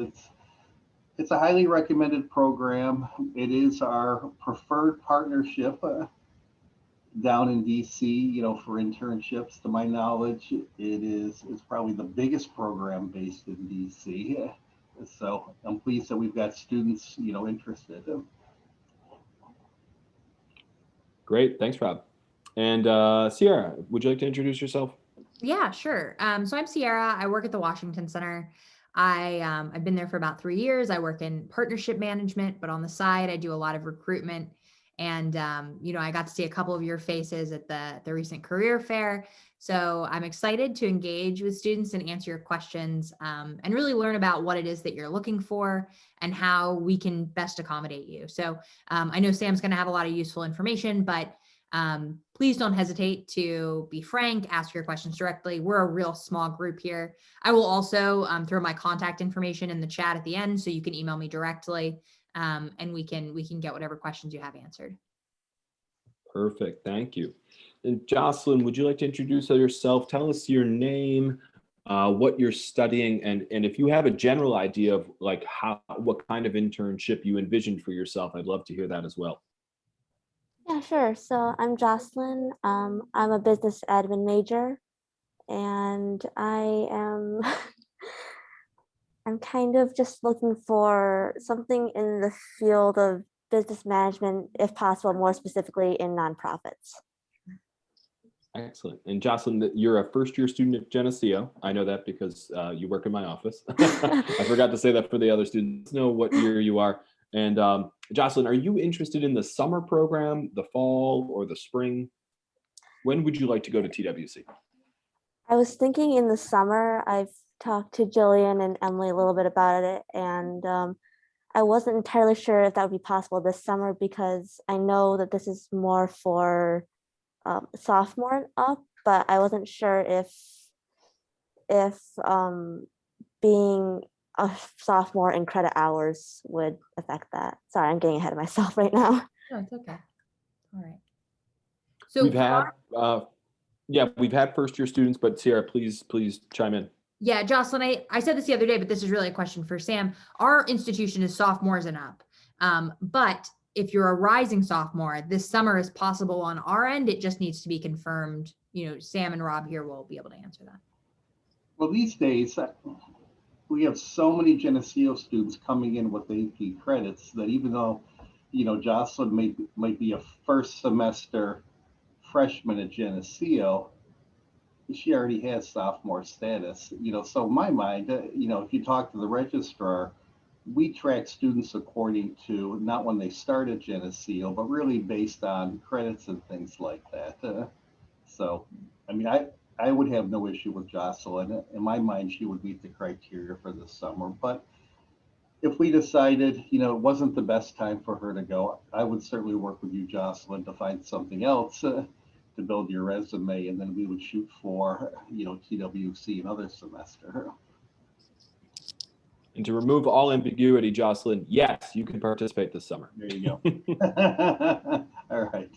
It's it's a highly recommended program. It is our preferred partnership down in DC, for internships. To my knowledge, it's probably the biggest program based in DC. So I'm pleased that we've got students, interested. Great, thanks, Rob. And Sierra, would you like to introduce yourself? Yeah, sure. So I'm Sierra. I work at the Washington Center. I've been there for about 3 years. I work in partnership management, but on the side, I do a lot of recruitment. And I got to see a couple of your faces at the recent career fair. So I'm excited to engage with students and answer your questions, and really learn about what it is that you're looking for and how we can best accommodate you. So I know Sam's going to have a lot of useful information, but please don't hesitate to be frank, ask your questions directly. We're a real small group here. I will also throw my contact information in the chat at the end, so you can email me directly, and we can get whatever questions you have answered. Perfect, thank you. And Jocelyn, would you like to introduce yourself? Tell us your name, what you're studying, and if you have a general idea of like what kind of internship you envisioned for yourself, I'd love to hear that as well. Yeah, sure. So I'm Jocelyn. I'm a business admin major, and I'm kind of just looking for something in the field of business management, if possible, more specifically in nonprofits. Excellent. And Jocelyn, you're a first-year student at Geneseo. I know that because you work in my office. I forgot to say that for the other students. Know what year you are. And Jocelyn, are you interested in the summer program, the fall, or the spring? When would you like to go to TWC? I was thinking in the summer. I've talked to Jillian and Emily a little bit about it, and I wasn't entirely sure if that would be possible this summer, because I know that this is more for sophomore and up, but I wasn't sure if being a sophomore in credit hours would affect that. Sorry, I'm getting ahead of myself right now. No, it's okay. All right. So we've had first-year students, but Sierra, please chime in. Yeah, Jocelyn, I said this the other day, but this is really a question for Sam. Our institution is sophomores and up, but if you're a rising sophomore, this summer is possible on our end. It just needs to be confirmed. Sam and Rob here will be able to answer that. Well, these days, we have so many Geneseo students coming in with AP credits that even though, Jocelyn might be a first semester freshman at Geneseo, she already has sophomore status. So in my mind, if you talk to the registrar, we track students according to not when they start at Geneseo, but really based on credits and things like that. So, I would have no issue with Jocelyn. In my mind, she would meet the criteria for this summer. But if we decided, it wasn't the best time for her to go, I would certainly work with you, Jocelyn, to find something else to build your resume, and then we would shoot for, TWC another semester. And to remove all ambiguity, Jocelyn, yes, you can participate this summer. There you go. All right.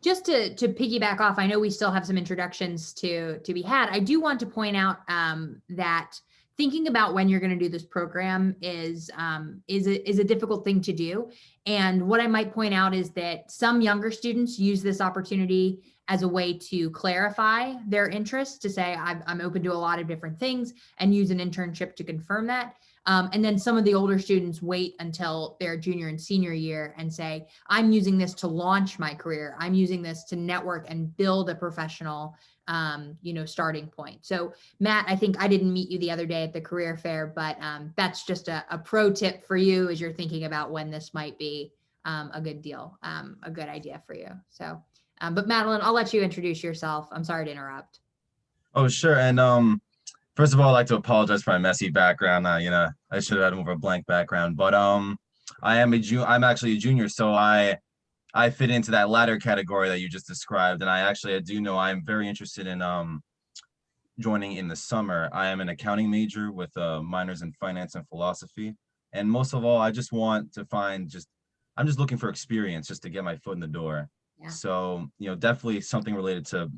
Just to piggyback off, I know we still have some introductions to be had. I do want to point out that thinking about when you're going to do this program is a difficult thing to do. And what I might point out is that some younger students use this opportunity as a way to clarify their interest, to say, I'm open to a lot of different things, and use an internship to confirm that. And then some of the older students wait until their junior and senior year and say, I'm using this to launch my career. I'm using this to network and build a professional, starting point. So Matt, I think I didn't meet you the other day at the career fair, but that's just a pro tip for you as you're thinking about when this might be a good deal, a good idea for you. So, but Madeline, I'll let you introduce yourself. I'm sorry to interrupt. Oh, sure. And first of all, I'd like to apologize for my messy background. I should have had more of a blank background, but I'm actually a junior, so I fit into that latter category that you just described. And I do know I'm very interested in joining in the summer. I am an accounting major with minors in finance and philosophy. And most of all, I just want to I'm just looking for experience just to get my foot in the door. Yeah. So, definitely something related to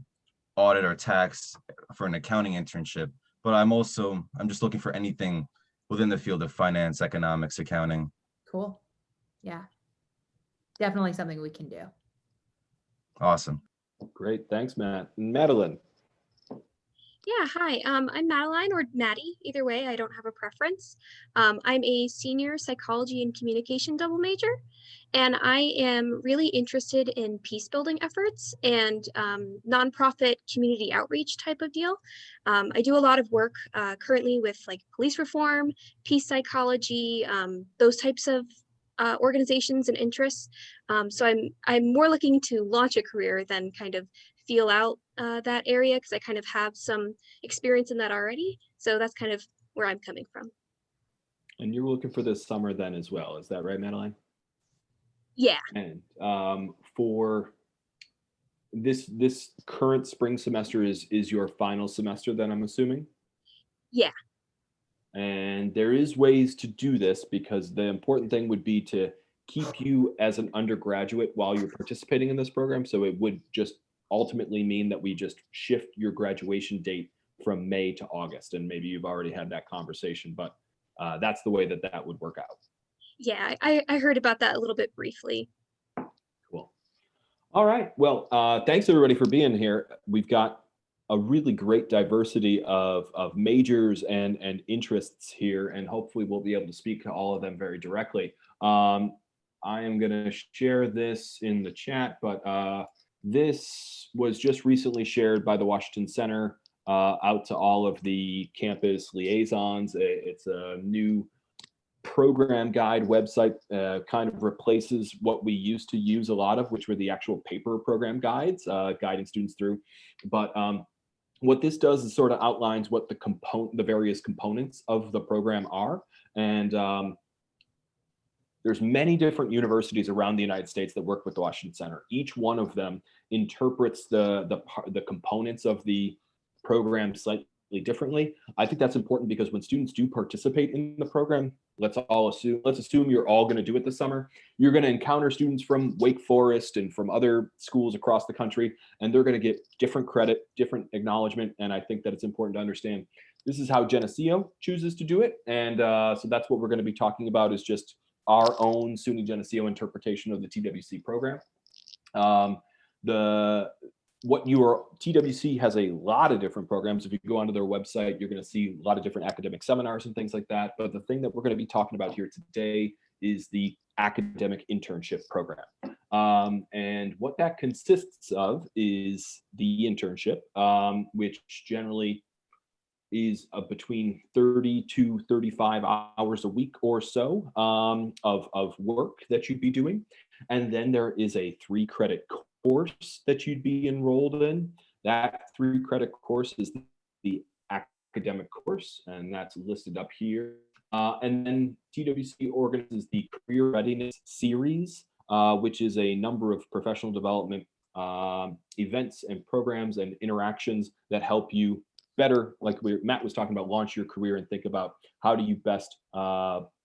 audit or tax for an accounting internship. But I'm just looking for anything within the field of finance, economics, accounting. Cool. Yeah. Definitely something we can do. Awesome. Great, thanks, Matt. Madeline. Yeah, hi. I'm Madeline or Maddie. Either way, I don't have a preference. I'm a senior psychology and communication double major, and I am really interested in peace building efforts and nonprofit community outreach type of deal. I do a lot of work currently with like police reform, peace psychology, those types of organizations and interests. So I'm more looking to launch a career than kind of feel out that area because I kind of have some experience in that already. So that's kind of where I'm coming from. And you're looking for this summer then as well, is that right, Madeline? Yeah. And for this current spring semester is your final semester then, I'm assuming? Yeah. And there is ways to do this because the important thing would be to keep you as an undergraduate while you're participating in this program. So it would just ultimately mean that we just shift your graduation date from May to August. And maybe you've already had that conversation, but that's the way that that would work out. Yeah, I heard about that a little bit briefly. Cool. All right. Well, thanks everybody for being here. We've got a really great diversity of majors and interests here, and hopefully we'll be able to speak to all of them very directly. I am going to share this in the chat, but this was just recently shared by the Washington Center out to all of the campus liaisons. It's a new program guide website, kind of replaces what we used to use a lot of, which were the actual paper program guides, guiding students through. But what this does is sort of outlines what the various components of the program are. And there's many different universities around the United States that work with the Washington Center. Each one of them interprets the components of the program slightly differently. I think that's important because when students do participate in the program, let's assume you're all going to do it this summer. You're going to encounter students from Wake Forest and from other schools across the country, and they're going to get different credit, different acknowledgement. And I think that it's important to understand this is how Geneseo chooses to do it. And so that's what we're going to be talking about, is just our own SUNY Geneseo interpretation of the TWC program. TWC has a lot of different programs. If you go onto their website, you're going to see a lot of different academic seminars and things like that. But the thing that we're going to be talking about here today is the academic internship program. And what that consists of is the internship, which generally is between 30 to 35 hours a week or so of work that you'd be doing. And then there is a 3-credit course that you'd be enrolled in. That 3-credit course is the academic course, and that's listed up here. And then TWC organizes the Career Readiness Series, which is a number of professional development events and programs and interactions that help you better, like Matt was talking about, launch your career and think about how do you best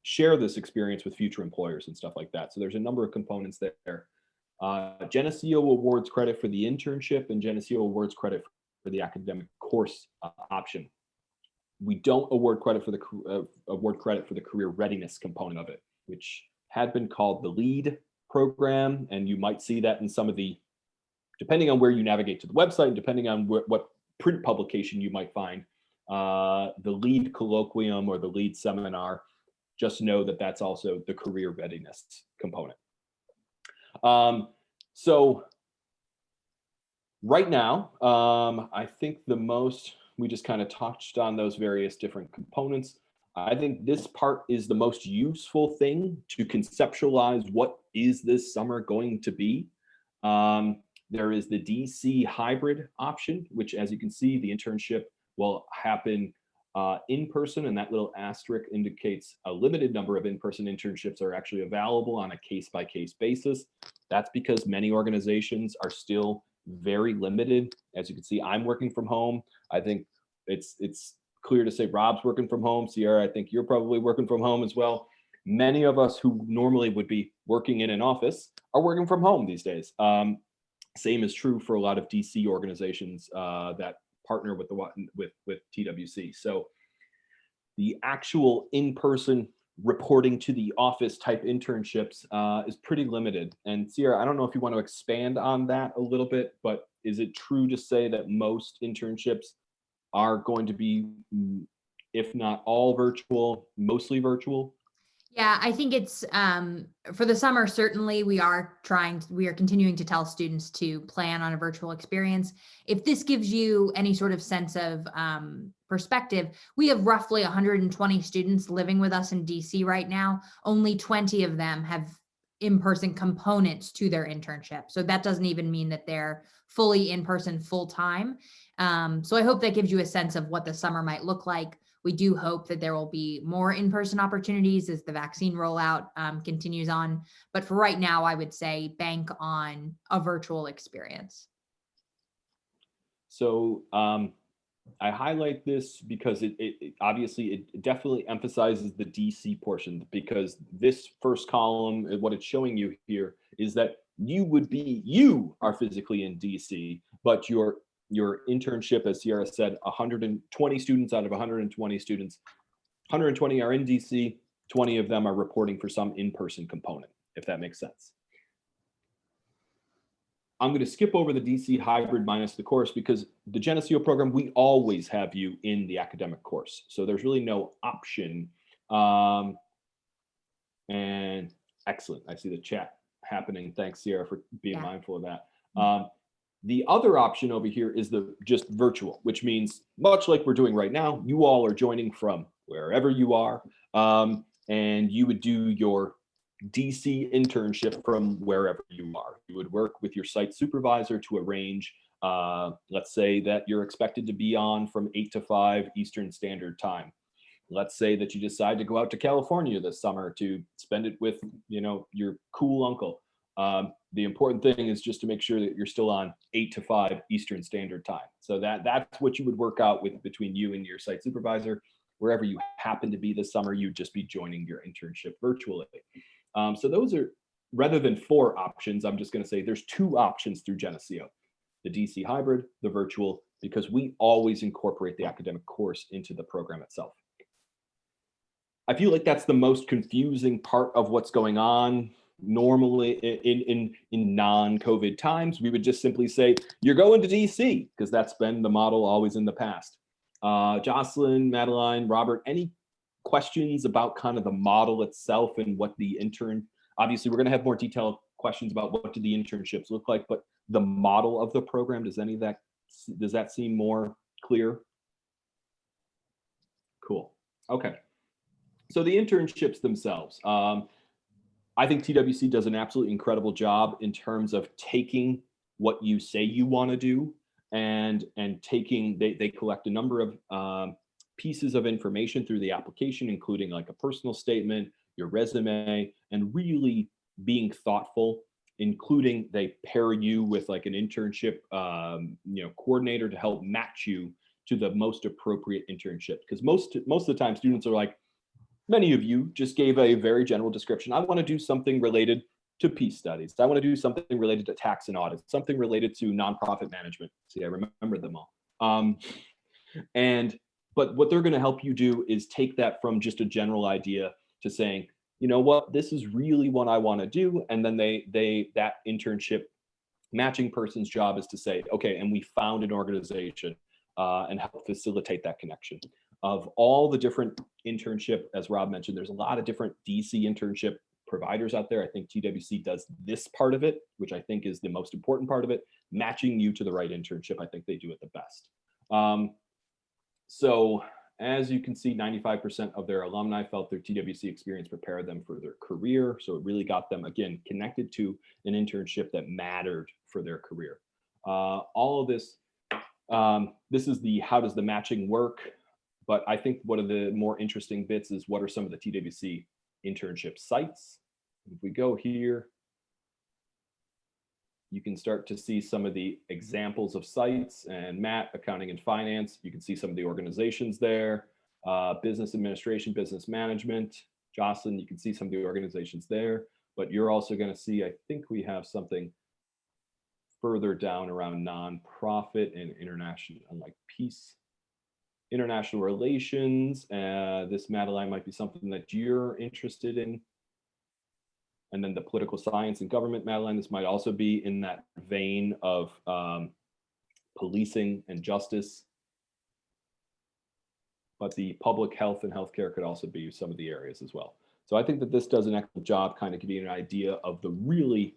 share this experience with future employers and stuff like that. So there's a number of components there. Geneseo awards credit for the internship, and Geneseo awards credit for the academic course option. We don't award credit for the career readiness component of it, which had been called the LEAD program, and you might see that in some of the, depending on where you navigate to the website, depending on what print publication you might find, the LEAD colloquium or the LEAD seminar. Just know that that's also the career readiness component. So right now, I think we just kind of touched on those various different components. I think this part is the most useful thing to conceptualize what is this summer going to be. There is the DC hybrid option, which, as you can see, the internship will happen in person, and that little asterisk indicates a limited number of in-person internships are actually available on a case-by-case basis. That's because many organizations are still very limited. As you can see, I'm working from home. I think it's clear to say Rob's working from home. Sierra, I think you're probably working from home as well. Many of us who normally would be working in an office are working from home these days. Same is true for a lot of DC organizations that partner with TWC. So the actual in-person reporting to the office type internships is pretty limited. And Sierra, I don't know if you want to expand on that a little bit, but is it true to say that most internships are going to be, if not all virtual, mostly virtual? Yeah, I think it's for the summer, certainly we are continuing to tell students to plan on a virtual experience. If this gives you any sort of sense of perspective, we have roughly 120 students living with us in DC right now. Only 20 of them have in-person components to their internship. So that doesn't even mean that they're fully in-person full time. So I hope that gives you a sense of what the summer might look like. We do hope that there will be more in-person opportunities as the vaccine rollout continues on. But for right now, I would say bank on a virtual experience. So I highlight this because it obviously it definitely emphasizes the DC portion, because this first column, what it's showing you here is that you are physically in DC, but your internship, as Sierra said, 120 students out of 120 students, 120 are in DC, 20 of them are reporting for some in-person component, if that makes sense. I'm going to skip over the DC hybrid minus the course, because the Geneseo program, we always have you in the academic course. So there's really no option. And excellent. I see the chat happening. Thanks, Sierra, for being mindful of that. The other option over here is the just virtual, which means much like we're doing right now, you all are joining from wherever you are, and you would do your DC internship from wherever you are. You would work with your site supervisor to arrange, let's say that you're expected to be on from 8 to 5 Eastern Standard Time. Let's say that you decide to go out to California this summer to spend it with, your cool uncle. The important thing is just to make sure that you're still on 8 to 5 Eastern Standard Time. So that's what you would work out with between you and your site supervisor. Wherever you happen to be this summer, you'd just be joining your internship virtually. So those are, rather than 4 options, I'm just going to say there's 2 options through Geneseo: the DC hybrid, the virtual, because we always incorporate the academic course into the program itself. I feel like that's the most confusing part of what's going on. Normally in non-COVID times, we would just simply say, you're going to DC, because that's been the model always in the past. Jocelyn, Madeline, Robert, any questions about kind of the model itself and what the obviously we're going to have more detailed questions about what do the internships look like, but the model of the program, does that seem more clear? Cool. Okay. So the internships themselves, I think TWC does an absolutely incredible job in terms of taking what you say you want to do and taking, they collect a number of pieces of information through the application, including like a personal statement, your resume, and really being thoughtful, including they pair you with like an internship coordinator to help match you to the most appropriate internship. Because most of the time students are like, many of you just gave a very general description. I want to do something related to peace studies. I want to do something related to tax and audit, something related to nonprofit management. See, I remember them all. But what they're going to help you do is take that from just a general idea to saying, you know what, this is really what I want to do. And then that internship matching person's job is to say, okay, and we found an organization and help facilitate that connection. Of all the different internship, as Rob mentioned, there's a lot of different DC internship providers out there. I think TWC does this part of it, which I think is the most important part of it, matching you to the right internship. I think they do it the best. So as you can see, 95% of their alumni felt their TWC experience prepared them for their career. So it really got them, again, connected to an internship that mattered for their career. All of this, this is the how does the matching work? But I think one of the more interesting bits is what are some of the TWC internship sites. If we go here, you can start to see some of the examples of sites, and Matt, accounting and finance, you can see some of the organizations there, business administration, business management. Jocelyn, you can see some of the organizations there, but you're also going to see, I think we have something further down around nonprofit and international, and like peace. International relations, this, Madeline, might be something that you're interested in. And then the political science and government, Madeline, this might also be in that vein of policing and justice. But the public health and healthcare could also be some of the areas as well. So I think that this does an excellent job kind of giving you an idea of the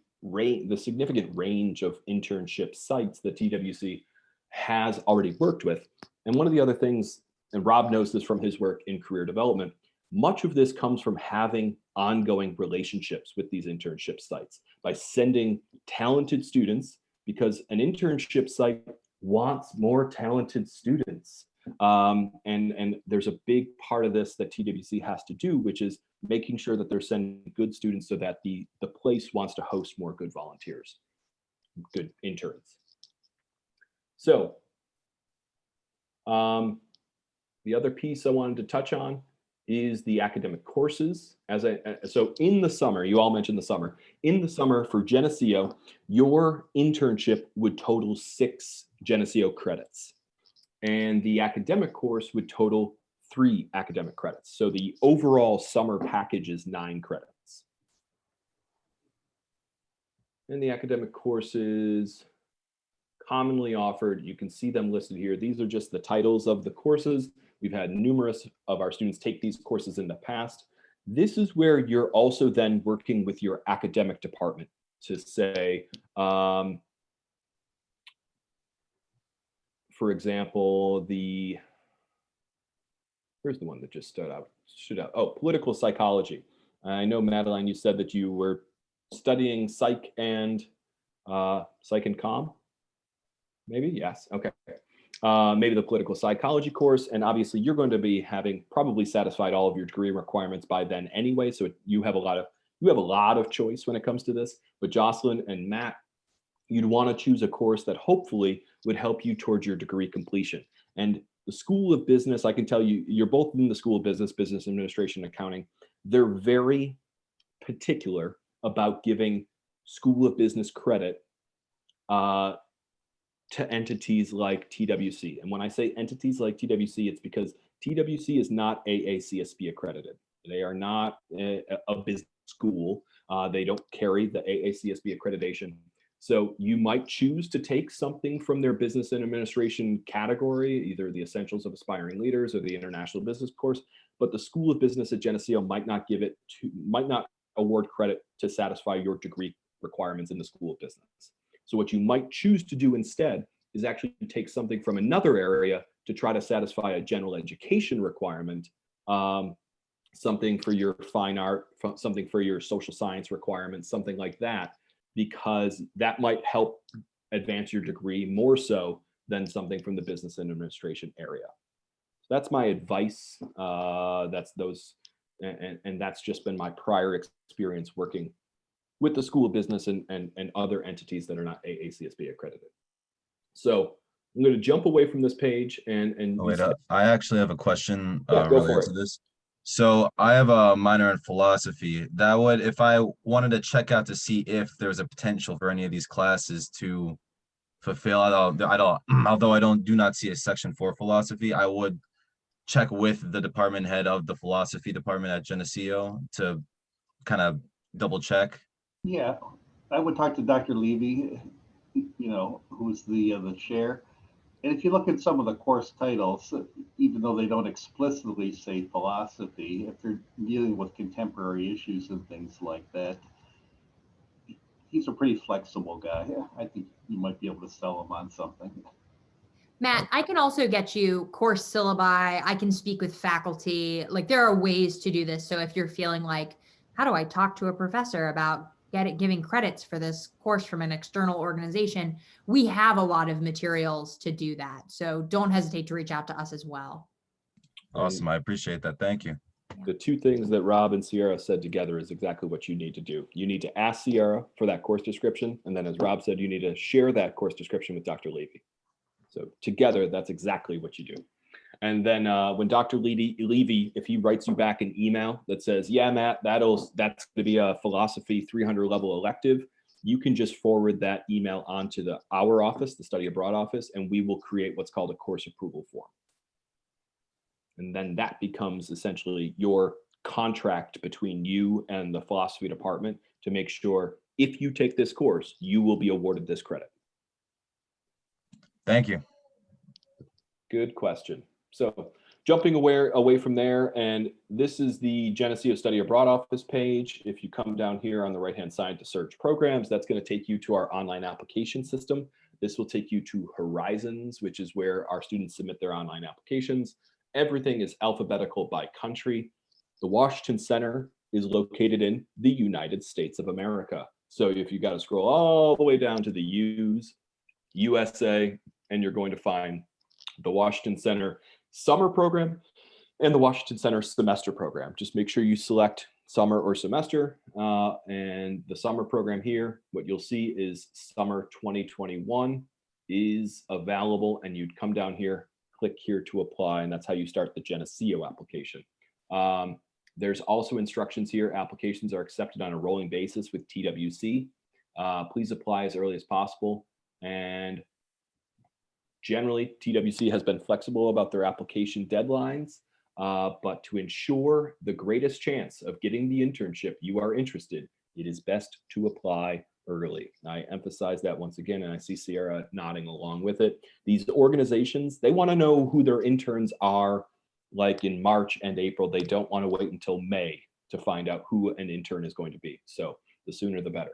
the significant range of internship sites that TWC has already worked with. And one of the other things, and Rob knows this from his work in career development, much of this comes from having ongoing relationships with these internship sites by sending talented students, because an internship site wants more talented students. And there's a big part of this that TWC has to do, which is making sure that they're sending good students so that the place wants to host more good volunteers, good interns. So the other piece I wanted to touch on is the academic courses. So in the summer, you all mentioned the summer. In the summer for Geneseo, your internship would total 6 Geneseo credits. And the academic course would total 3 academic credits. So the overall summer package is 9 credits. And the academic courses commonly offered, you can see them listed here. These are just the titles of the courses. We've had numerous of our students take these courses in the past. This is where you're also then working with your academic department to say, for example, here's the one that just stood out. Oh, political psychology. I know, Madeline, you said that you were studying psych and comm. Maybe, yes, okay. Maybe the political psychology course, and obviously you're going to be having probably satisfied all of your degree requirements by then anyway. So you have a lot of choice when it comes to this. But Jocelyn and Matt, you'd want to choose a course that hopefully would help you towards your degree completion. And the School of Business, I can tell you, you're both in the School of Business, Business Administration, Accounting. They're very particular about giving School of Business credit to entities like TWC. And when I say entities like TWC, it's because TWC is not AACSB accredited. They are not a business school. They don't carry the AACSB accreditation. So you might choose to take something from their business and administration category, either the Essentials of Aspiring Leaders or the International Business course, but the School of Business at Geneseo might not award credit to satisfy your degree requirements in the School of Business. So what you might choose to do instead is actually take something from another area to try to satisfy a general education requirement, something for your fine art, something for your social science requirements, something like that, because that might help advance your degree more so than something from the business and administration area. So that's my advice. That's just been my prior experience working with the School of Business and other entities that are not AACSB accredited. So I'm going to jump away from this page and wait, I actually have a question go for related it. to this. So I have a minor in philosophy. That would, if I wanted to check out to see if there's a potential for any of these classes to fulfill, although I do not see a section for philosophy, I would check with the department head of the philosophy department at Geneseo to kind of double check. Yeah, I would talk to Dr. Levy, who's the chair. And if you look at some of the course titles, even though they don't explicitly say philosophy, if they're dealing with contemporary issues and things like that, he's a pretty flexible guy. I think you might be able to sell him on something. Matt, I can also get you course syllabi. I can speak with faculty. Like, there are ways to do this. So if you're feeling like, how do I talk to a professor about giving credits for this course from an external organization, we have a lot of materials to do that. So don't hesitate to reach out to us as well. Awesome. I appreciate that. Thank you. The two things that Rob and Sierra said together is exactly what you need to do. You need to ask Sierra for that course description. And then, as Rob said, you need to share that course description with Dr. Levy. So together, that's exactly what you do. And then when Dr. Levy, if he writes you back an email that says, yeah, Matt, that's going to be a philosophy 300 level elective, you can just forward that email onto our office, the study abroad office, and we will create what's called a course approval form. And then that becomes essentially your contract between you and the philosophy department to make sure if you take this course, you will be awarded this credit. Thank you. Good question. So jumping away from there, and this is the Geneseo Study Abroad Office page. If you come down here on the right-hand side to search programs, that's going to take you to our online application system. This will take you to Horizons, which is where our students submit their online applications. Everything is alphabetical by country. The Washington Center is located in the United States of America. So if you got to scroll all the way down to the U's, USA, and you're going to find the Washington Center summer program and the Washington Center semester program. Just make sure you select summer or semester. And the summer program here, what you'll see is summer 2021 is available, and you'd come down here, click here to apply, and that's how you start the Geneseo application. There's also instructions here. Applications are accepted on a rolling basis with TWC. Please apply as early as possible. And generally, TWC has been flexible about their application deadlines, but to ensure the greatest chance of getting the internship you are interested, it is best to apply early. I emphasize that once again, and I see Sierra nodding along with it. These organizations, they want to know who their interns are like in March and April. They don't want to wait until May to find out who an intern is going to be. So the sooner the better.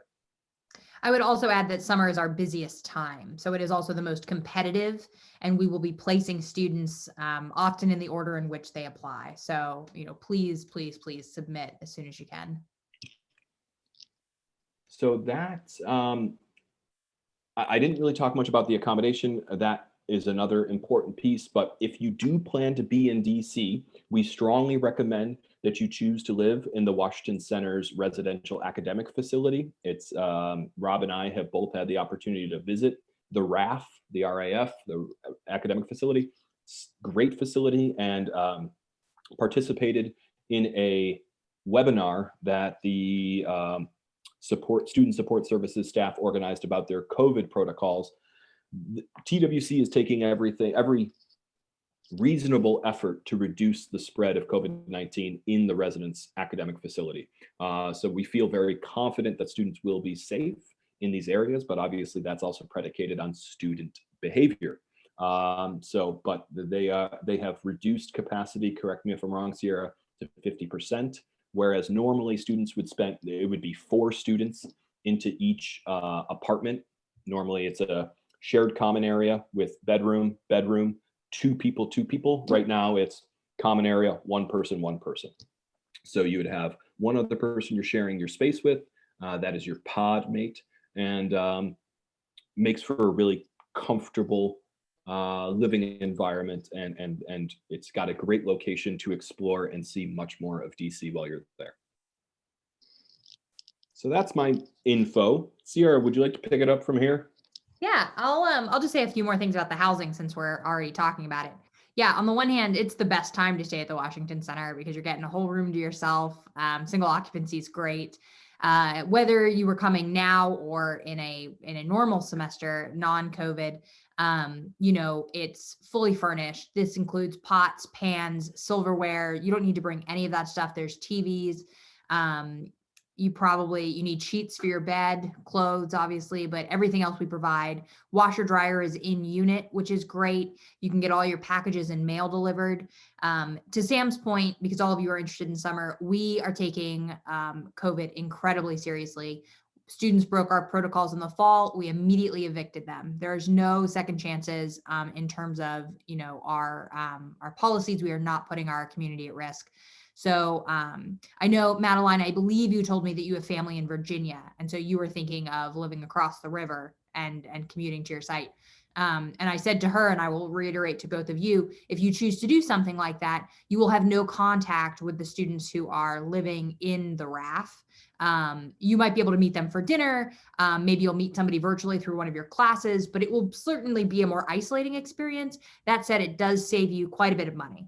I would also add that summer is our busiest time. So it is also the most competitive, and we will be placing students often in the order in which they apply. So, please, please, please submit as soon as you can. So that's, I didn't really talk much about the accommodation. That is another important piece, but if you do plan to be in DC, we strongly recommend that you choose to live in the Washington Center's residential academic facility. It's Rob and I have both had the opportunity to visit the RAF, the academic facility. Great facility, and participated in a webinar that the student support services staff organized about their COVID protocols. TWC is taking every reasonable effort to reduce the spread of COVID-19 in the residence academic facility. So we feel very confident that students will be safe in these areas, but obviously that's also predicated on student behavior. But they have reduced capacity, correct me if I'm wrong, Sierra, to 50%, whereas normally it would be 4 students into each apartment. Normally it's a shared common area with bedroom, 2 people. Right now it's common area, 1 person. So you would have one other person you're sharing your space with, that is your pod mate, and makes for a really comfortable living environment, and it's got a great location to explore and see much more of DC while you're there. So that's my info. Sierra, would you like to pick it up from here? Yeah, I'll just say a few more things about the housing since we're already talking about it. Yeah, on the one hand, it's the best time to stay at the Washington Center because you're getting a whole room to yourself. Single occupancy is great. Whether you were coming now or in a normal semester, non-COVID, it's fully furnished. This includes pots, pans, silverware. You don't need to bring any of that stuff. There's TVs. You need sheets for your bed, clothes, obviously, but everything else we provide. Washer dryer is in unit, which is great. You can get all your packages and mail delivered. To Sam's point, because all of you are interested in summer, we are taking COVID incredibly seriously. Students broke our protocols in the fall. We immediately evicted them. There's no second chances in terms of our policies. We are not putting our community at risk. So I know, Madeline, I believe you told me that you have family in Virginia. And so you were thinking of living across the river and commuting to your site. And I said to her, and I will reiterate to both of you, if you choose to do something like that, you will have no contact with the students who are living in the RAF. You might be able to meet them for dinner. Maybe you'll meet somebody virtually through one of your classes, but it will certainly be a more isolating experience. That said, it does save you quite a bit of money.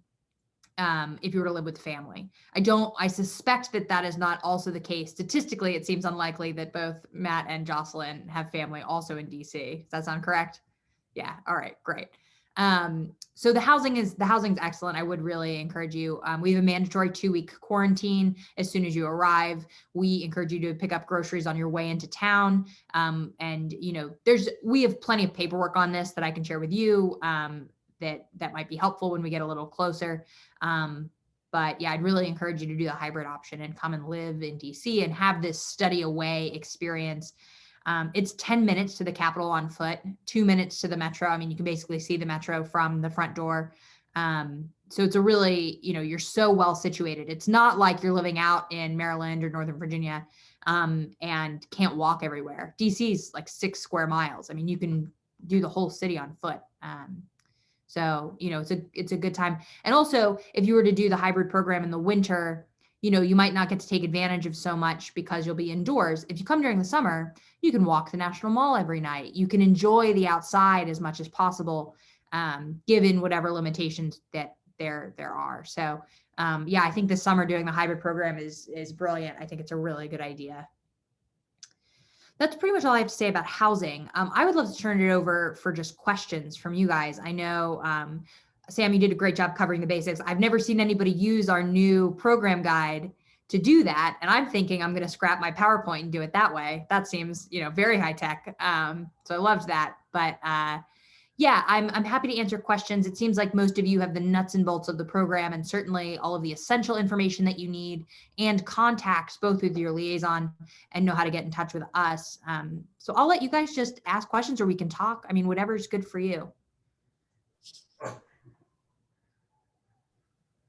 If you were to live with family. I suspect that is not also the case. Statistically, it seems unlikely that both Matt and Jocelyn have family also in DC. Does that sound correct? Yeah. All right, great. So the housing's excellent. I would really encourage you. We have a mandatory 2-week quarantine as soon as you arrive. We encourage you to pick up groceries on your way into town. And we have plenty of paperwork on this that I can share with you that might be helpful when we get a little closer. But yeah, I'd really encourage you to do the hybrid option and come and live in DC and have this study away experience. It's 10 minutes to the Capitol on foot, 2 minutes to the metro. I mean, you can basically see the metro from the front door. So it's a really, you're so well situated. It's not like you're living out in Maryland or Northern Virginia and can't walk everywhere. DC is like 6 square miles. I mean, you can do the whole city on foot. So, it's a good time. And also, if you were to do the hybrid program in the winter, you might not get to take advantage of so much because you'll be indoors. If you come during the summer, you can walk the National Mall every night. You can enjoy the outside as much as possible, given whatever limitations that there are. So, I think this summer doing the hybrid program is brilliant. I think it's a really good idea. That's pretty much all I have to say about housing. I would love to turn it over for just questions from you guys. I know, Sam, you did a great job covering the basics. I've never seen anybody use our new program guide to do that. And I'm thinking I'm going to scrap my PowerPoint and do it that way. That seems, very high tech. So I loved that. But I'm happy to answer questions. It seems like most of you have the nuts and bolts of the program and certainly all of the essential information that you need and contacts both with your liaison and know how to get in touch with us. So I'll let you guys just ask questions or we can talk. I mean, whatever's good for you.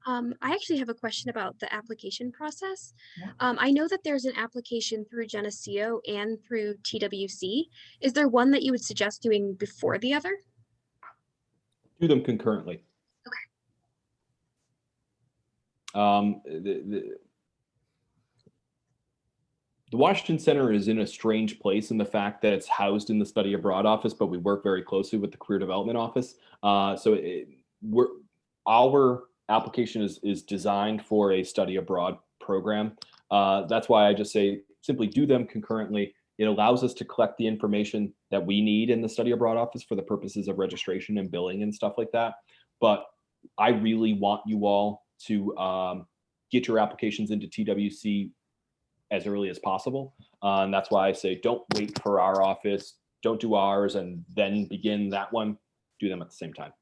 I actually have a question about the application process. Yeah. I know that there's an application through Geneseo and through TWC. Is there one that you would suggest doing before the other? Do them concurrently. Okay. The Washington Center is in a strange place in the fact that it's housed in the study abroad office, but we work very closely with the career development office. Our application is designed for a study abroad program. That's why I just say simply do them concurrently. It allows us to collect the information that we need in the study abroad office for the purposes of registration and billing and stuff like that. But I really want you all to get your applications into TWC as early as possible. And that's why I say don't wait for our office, don't do ours and then begin that one. Do them at the same time.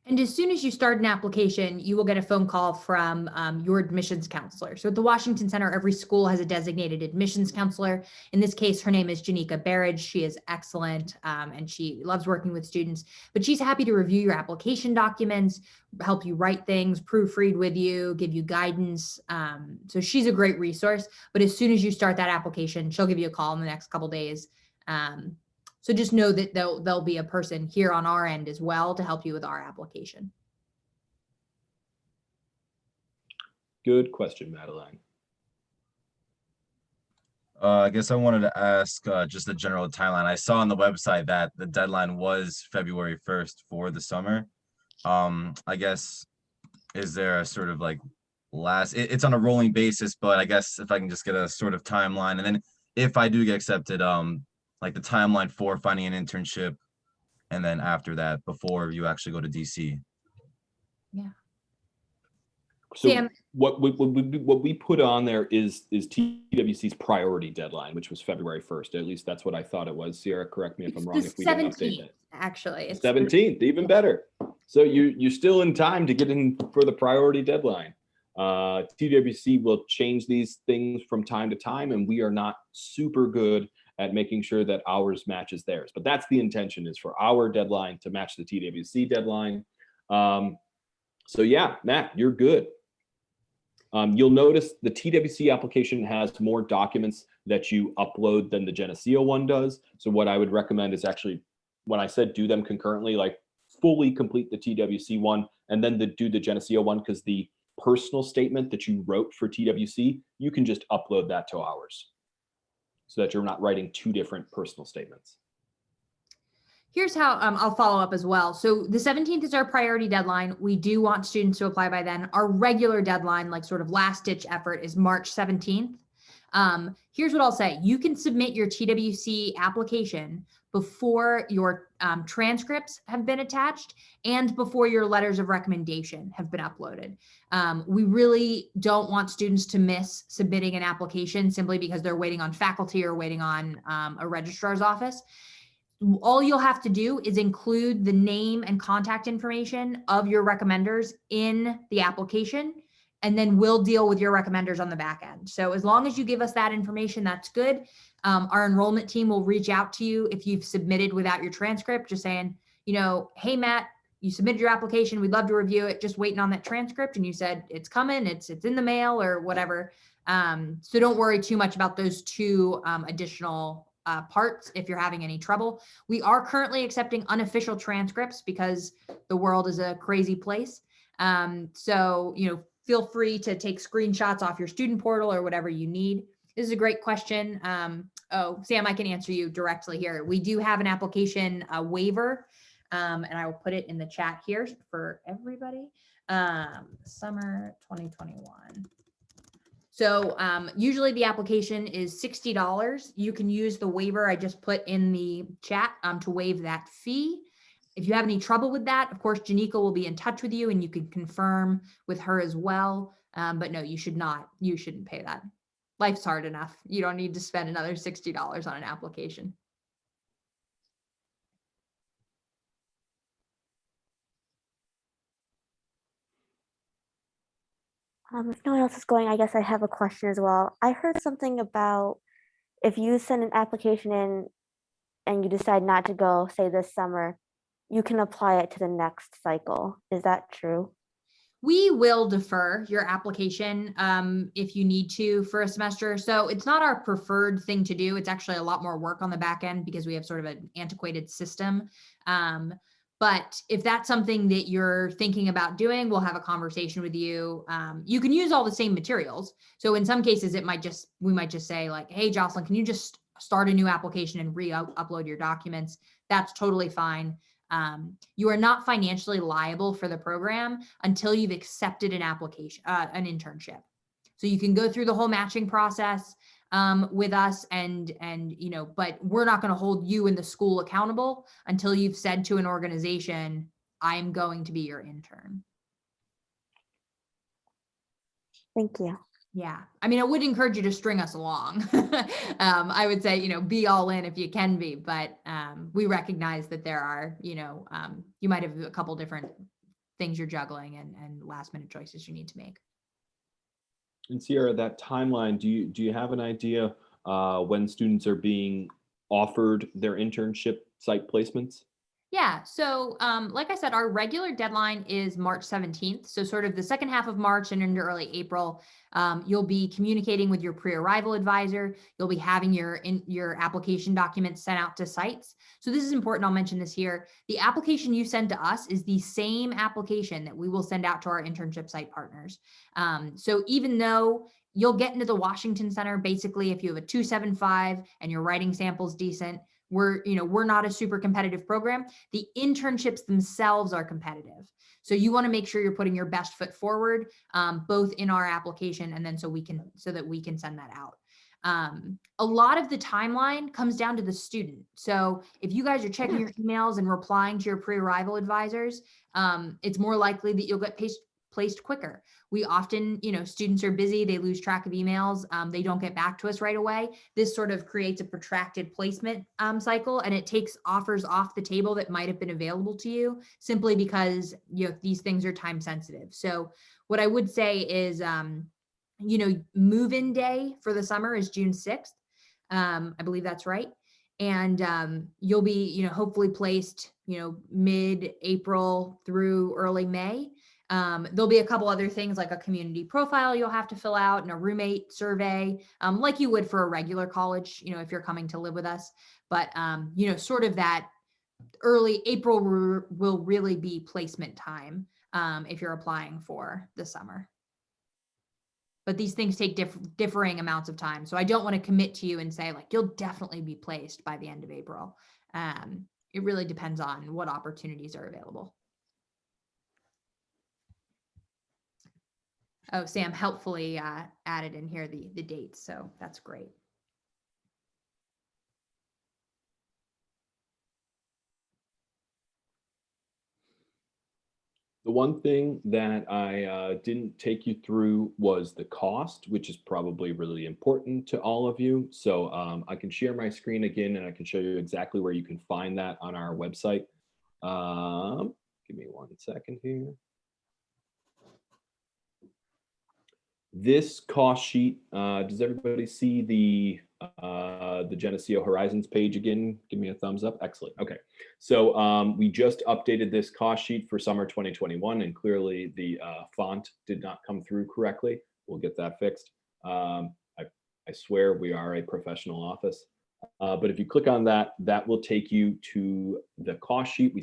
And as soon as you start an application, you will get a phone call from your admissions counselor. So at the Washington Center, every school has a designated admissions counselor. In this case, her name is Janika Barrage. She is excellent and she loves working with students, but she's happy to review your application documents, help you write things, proofread with you, give you guidance. So she's a great resource, but as soon as you start that application, she'll give you a call in the next couple of days. So just know that there'll be a person here on our end as well to help you with our application. Good question, Madeline. I guess I wanted to ask just a general timeline. I saw on the website that the deadline was February 1st for the summer. I guess, is there a sort of like it's on a rolling basis, but I guess if I can just get a sort of timeline, and then if I do get accepted, like the timeline for finding an internship, and then after that, before you actually go to DC. Yeah. So Sam, what we put on there is TWC's priority deadline, which was February 1st. At least that's what I thought it was. Sierra, correct me if I'm wrong. the If we didn't 17th, update that. actually. It's 17th, even better. So you're still in time to get in for the priority deadline. TWC will change these things from time to time, and we are not super good at making sure that ours matches theirs. But that's the intention, is for our deadline to match the TWC deadline. So yeah, Matt, you're good. You'll notice the TWC application has more documents that you upload than the Geneseo one does. So what I would recommend is actually, when I said do them concurrently, like fully complete the TWC one and then do the Geneseo one, because the personal statement that you wrote for TWC, you can just upload that to ours, so that you're not writing 2 different personal statements. Here's how I'll follow up as well. So the 17th is our priority deadline. We do want students to apply by then. Our regular deadline, like sort of last ditch effort, is March 17th. Here's what I'll say. You can submit your TWC application before your transcripts have been attached and before your letters of recommendation have been uploaded. We really don't want students to miss submitting an application simply because they're waiting on faculty or waiting on a registrar's office. All you'll have to do is include the name and contact information of your recommenders in the application, and then we'll deal with your recommenders on the back end. So as long as you give us that information, that's good. Our enrollment team will reach out to you if you've submitted without your transcript, just saying, hey, Matt, you submitted your application. We'd love to review it. Just waiting on that transcript. And you said it's coming, it's in the mail or whatever. So don't worry too much about those two additional parts if you're having any trouble. We are currently accepting unofficial transcripts because the world is a crazy place. So, feel free to take screenshots off your student portal or whatever you need. This is a great question. Sam, I can answer you directly here. We do have an application waiver, and I will put it in the chat here for everybody. Summer 2021. So usually the application is $60. You can use the waiver I just put in the chat to waive that fee. If you have any trouble with that, of course, Janika will be in touch with you and you can confirm with her as well. But no, you shouldn't pay that. Life's hard enough. You don't need to spend another $60 on an application. If no one else is going, I guess I have a question as well. I heard something about if you send an application in and you decide not to go, say this summer, you can apply it to the next cycle. Is that true? We will defer your application if you need to for a semester. So it's not our preferred thing to do. It's actually a lot more work on the back end because we have sort of an antiquated system. But if that's something that you're thinking about doing, we'll have a conversation with you. You can use all the same materials. So in some cases, we might just say like, hey, Jocelyn, can you just start a new application and re-upload your documents? That's totally fine. You are not financially liable for the program until you've accepted an application, an internship. So you can go through the whole matching process with us but we're not going to hold you and the school accountable until you've said to an organization, I'm going to be your intern. Thank you. Yeah. I mean, I would encourage you to string us along. I would say, be all in if you can be, but we recognize that there are, you might have a couple different things you're juggling and last minute choices you need to make. And Sierra, that timeline, do you have an idea when students are being offered their internship site placements? Yeah, so like I said, our regular deadline is March 17th. So sort of the second half of March and into early April, you'll be communicating with your pre-arrival advisor. You'll be having your application documents sent out to sites. So this is important. I'll mention this here. The application you send to us is the same application that we will send out to our internship site partners. So even though you'll get into the Washington Center, basically, if you have a 275 and your writing sample's decent, we're not a super competitive program. The internships themselves are competitive. So you want to make sure you're putting your best foot forward, both in our application and then so that we can send that out. A lot of the timeline comes down to the student. So if you guys are checking your emails and replying to your pre-arrival advisors, it's more likely that you'll get placed quicker. We often, students are busy, they lose track of emails, they don't get back to us right away. This sort of creates a protracted placement cycle, and it takes offers off the table that might have been available to you simply because these things are time sensitive. So what I would say is, move-in day for the summer is June 6th. I believe that's right. And you'll be, hopefully placed, mid-April through early May. There'll be a couple other things like a community profile you'll have to fill out and a roommate survey, like you would for a regular college, if you're coming to live with us. But, sort of that early April will really be placement time if you're applying for the summer. But these things take differing amounts of time. So I don't want to commit to you and say like, you'll definitely be placed by the end of April. It really depends on what opportunities are available. Oh, Sam helpfully added in here the dates, so that's great. The one thing that I didn't take you through was the cost, which is probably really important to all of you. So I can share my screen again and I can show you exactly where you can find that on our website. Give me 1 second here. This cost sheet, does everybody see the Geneseo Horizons page again? Give me a thumbs up. Excellent. Okay. So we just updated this cost sheet for summer 2021, and clearly the font did not come through correctly. We'll get that fixed. I swear we are a professional office. But if you click on that, that will take you to the cost sheet. We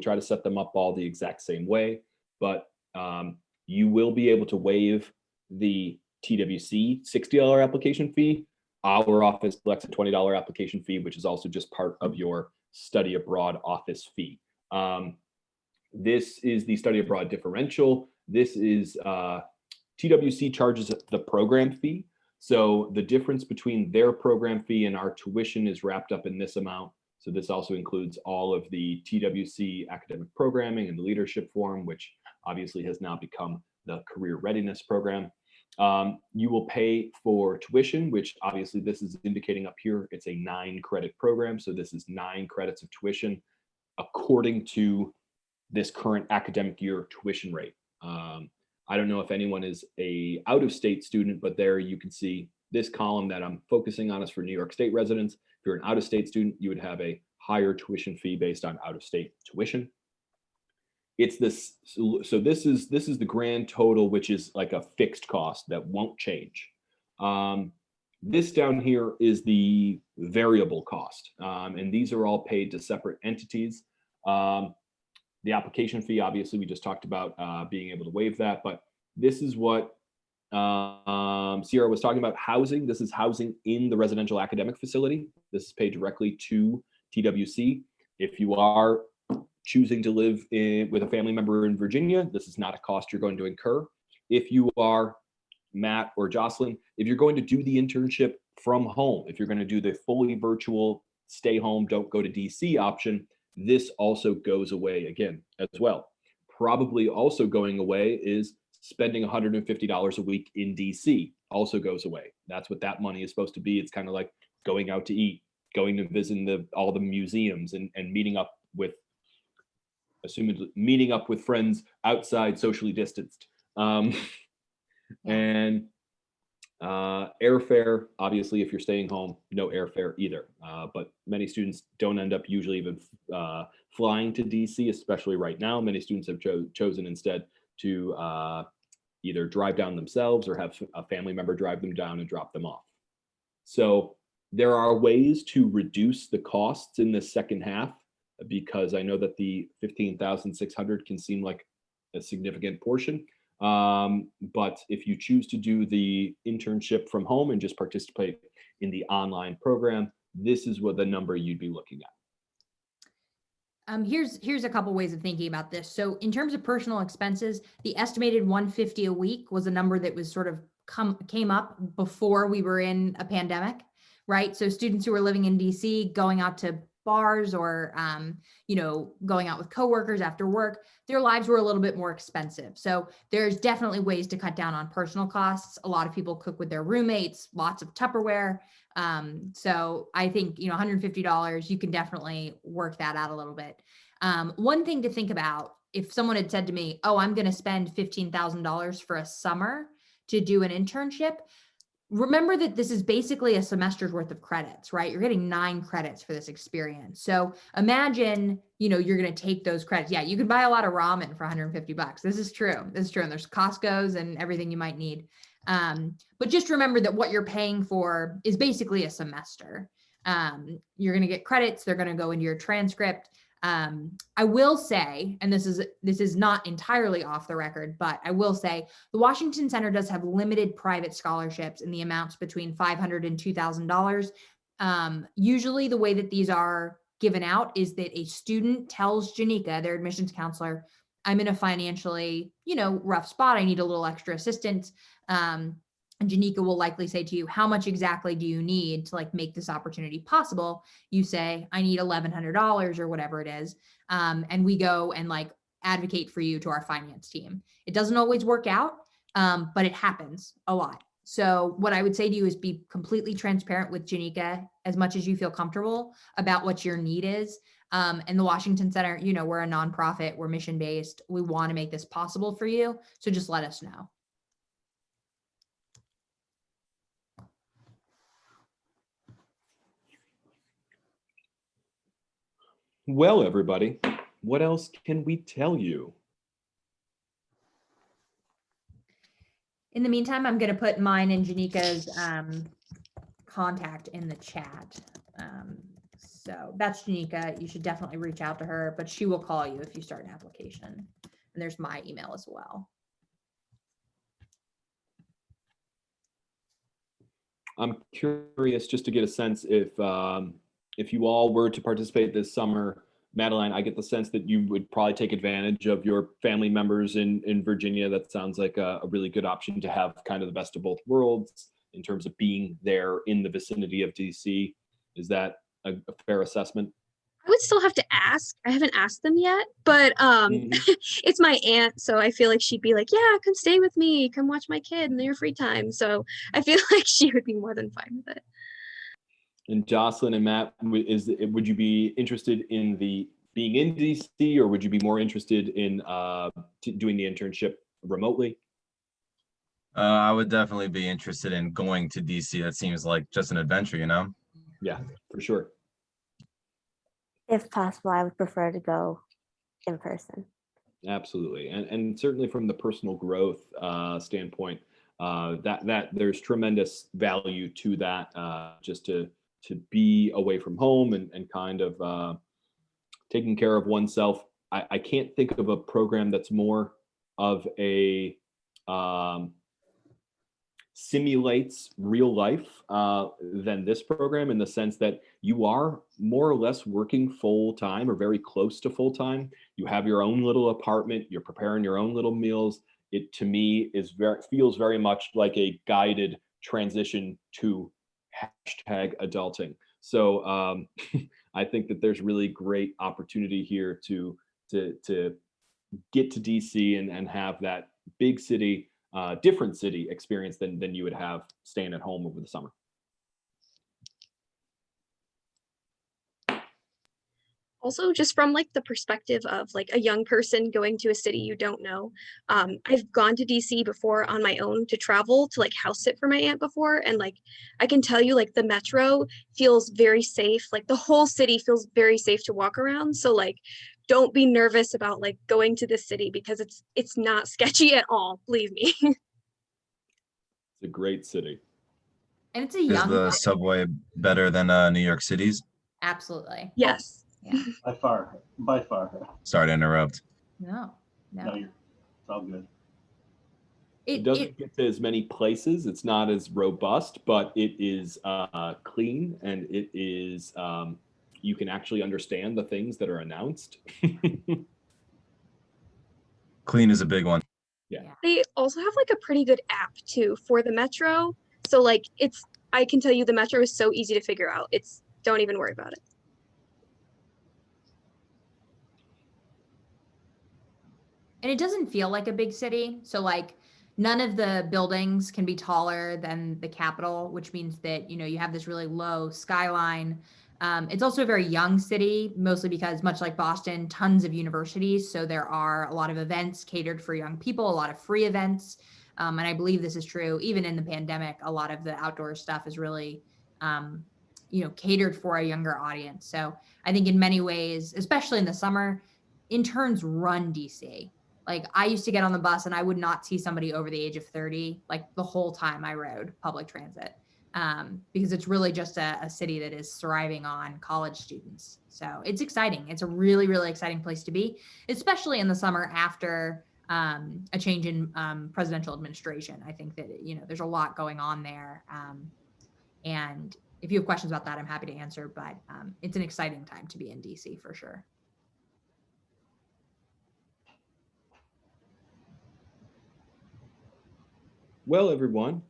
try to set them up all the exact same way, but you will be able to waive the TWC $60 application fee. Our office collects a $20 application fee, which is also just part of your study abroad office fee. This is the study abroad differential. This is TWC charges the program fee. So the difference between their program fee and our tuition is wrapped up in this amount. So this also includes all of the TWC academic programming and the leadership forum, which obviously has now become the career readiness program. You will pay for tuition, which obviously this is indicating up here. It's a 9-credit program. So this is 9 credits of tuition according to this current academic year tuition rate. I don't know if anyone is a out-of-state student, but there you can see this column that I'm focusing on is for New York State residents. If you're an out-of-state student, you would have a higher tuition fee based on out-of-state tuition. It's this, so this is the grand total, which is like a fixed cost that won't change. This down here is the variable cost, and these are all paid to separate entities. The application fee, obviously, we just talked about being able to waive that, but this is what Sierra was talking about, housing. This is housing in the residential academic facility. This is paid directly to TWC. If you are choosing to live with a family member in Virginia, this is not a cost you're going to incur. If you are Matt or Jocelyn, if you're going to do the internship from home, if you're going to do the fully virtual stay home, don't go to DC option, this also goes away again as well. Probably also going away is spending $150 a week in DC also goes away. That's what that money is supposed to be. It's kind of like going out to eat, going to visit all the museums and meeting up with friends outside socially distanced. And airfare, obviously, if you're staying home, no airfare either. But many students don't end up usually even flying to DC, especially right now. Many students have chosen instead to either drive down themselves or have a family member drive them down and drop them off. So there are ways to reduce the costs in the second half, because I know that the $15,600 can seem like a significant portion. But if you choose to do the internship from home and just participate in the online program, this is what the number you'd be looking at. Here's a couple ways of thinking about this. So in terms of personal expenses, the estimated $150 a week was a number that was sort of came up before we were in a pandemic, right? So students who were living in DC, going out to bars or, going out with coworkers after work, their lives were a little bit more expensive. So there's definitely ways to cut down on personal costs. A lot of people cook with their roommates, lots of Tupperware. So I think, $150, you can definitely work that out a little bit. One thing to think about, if someone had said to me, oh, I'm going to spend $15,000 for a summer to do an internship, remember that this is basically a semester's worth of credits, right? You're getting 9 credits for this experience. So imagine, you're going to take those credits. Yeah, you can buy a lot of ramen for $150. This is true. And there's Costco's and everything you might need. But just remember that what you're paying for is basically a semester. You're going to get credits. They're going to go into your transcript. I will say, and this is not entirely off the record, but I will say the Washington Center does have limited private scholarships in the amounts between $500 and $2,000. Usually the way that these are given out is that a student tells Janika, their admissions counselor, I'm in a financially, rough spot. I need a little extra assistance. And Janika will likely say to you, how much exactly do you need to like make this opportunity possible? You say, I need $1,100 or whatever it is. And we go and like advocate for you to our finance team. It doesn't always work out, but it happens a lot. So what I would say to you is be completely transparent with Janika as much as you feel comfortable about what your need is. And the Washington Center, we're a nonprofit, we're mission-based. We want to make this possible for you. So just let us know. Well, everybody, what else can we tell you? In the meantime, I'm going to put mine and Janika's contact in the chat. So that's Janika. You should definitely reach out to her, but she will call you if you start an application. And there's my email as well. I'm curious just to get a sense if you all were to participate this summer, Madeline, I get the sense that you would probably take advantage of your family members in Virginia. That sounds like a really good option to have kind of the best of both worlds in terms of being there in the vicinity of DC. Is that a fair assessment? I would still have to ask. I haven't asked them yet, but it's my aunt, so I feel like she'd be like, yeah, come stay with me, come watch my kid in your free time. So I feel like she would be more than fine with it. And Jocelyn and Matt, would you be interested in being in DC, or would you be more interested in doing the internship remotely? I would definitely be interested in going to DC. That seems like just an adventure, Yeah, for sure. If possible, I would prefer to go in person. Absolutely, and certainly from the personal growth standpoint, that there's tremendous value to that, just to be away from home and kind of taking care of oneself. I can't think of a program that's more of a simulates real life than this program, in the sense that you are more or less working full time or very close to full time. You have your own little apartment, you're preparing your own little meals. It, to me, feels very much like a guided transition to #adulting. So I think that there's really great opportunity here to get to DC and have that big city, different city experience than you would have staying at home over the summer. Also, just from like the perspective of like a young person going to a city you don't know, I've gone to DC before on my own to travel to like house sit for my aunt before, and like I can tell you, like the metro feels very safe. Like the whole city feels very safe to walk around. So like, don't be nervous about like going to this city, because it's not sketchy at all. Believe me. It's a great city. And it's a Is young. the subway better than New York City's? Absolutely. Yes. Yeah. By far. Sorry to interrupt. No. It's all good. It doesn't get to as many places. It's not as robust, but it is clean, and it is you can actually understand the things that are announced. Clean is a big one. Yeah. They also have like a pretty good app too for the metro. So like I can tell you the metro is so easy to figure out. Don't even worry about it. And it doesn't feel like a big city. So like none of the buildings can be taller than the Capitol, which means that, you have this really low skyline. It's also a very young city, mostly because, much like Boston, tons of universities. So there are a lot of events catered for young people, a lot of free events. And I believe this is true even in the pandemic. A lot of the outdoor stuff is really, catered for a younger audience. So I think in many ways, especially in the summer, interns run DC. Like I used to get on the bus and I would not see somebody over the age of 30, like the whole time I rode public transit, because it's really just a city that is thriving on college students. So it's exciting. It's a really, really exciting place to be, especially in the summer after a change in presidential administration. I think that, there's a lot going on there. And if you have questions about that, I'm happy to answer, but it's an exciting time to be in DC for sure. Well, everyone,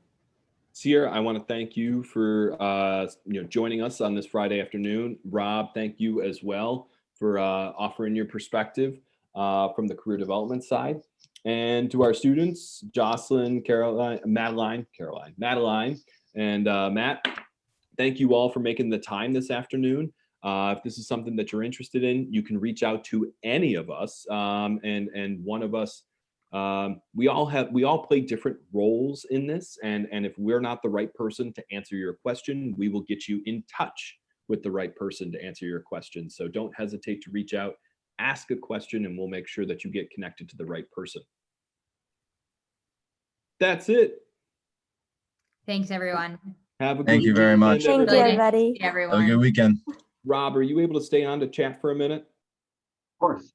Sierra, I want to thank you for joining us on this Friday afternoon. Rob, thank you as well for offering your perspective from the career development side. And to our students, Jocelyn, Madeline, and Matt, thank you all for making the time this afternoon. If this is something that you're interested in, you can reach out to any of us, and one of us. We all play different roles in this, and if we're not the right person to answer your question, we will get you in touch with the right person to answer your question. So don't hesitate to reach out, ask a question, and we'll make sure that you get connected to the right person. That's it. Thanks, everyone. Have a Thank good you very weekend, much. Thank you, everybody. everybody. Everyone. Have a good weekend. Rob, are you able to stay on to chat for a minute? Of course.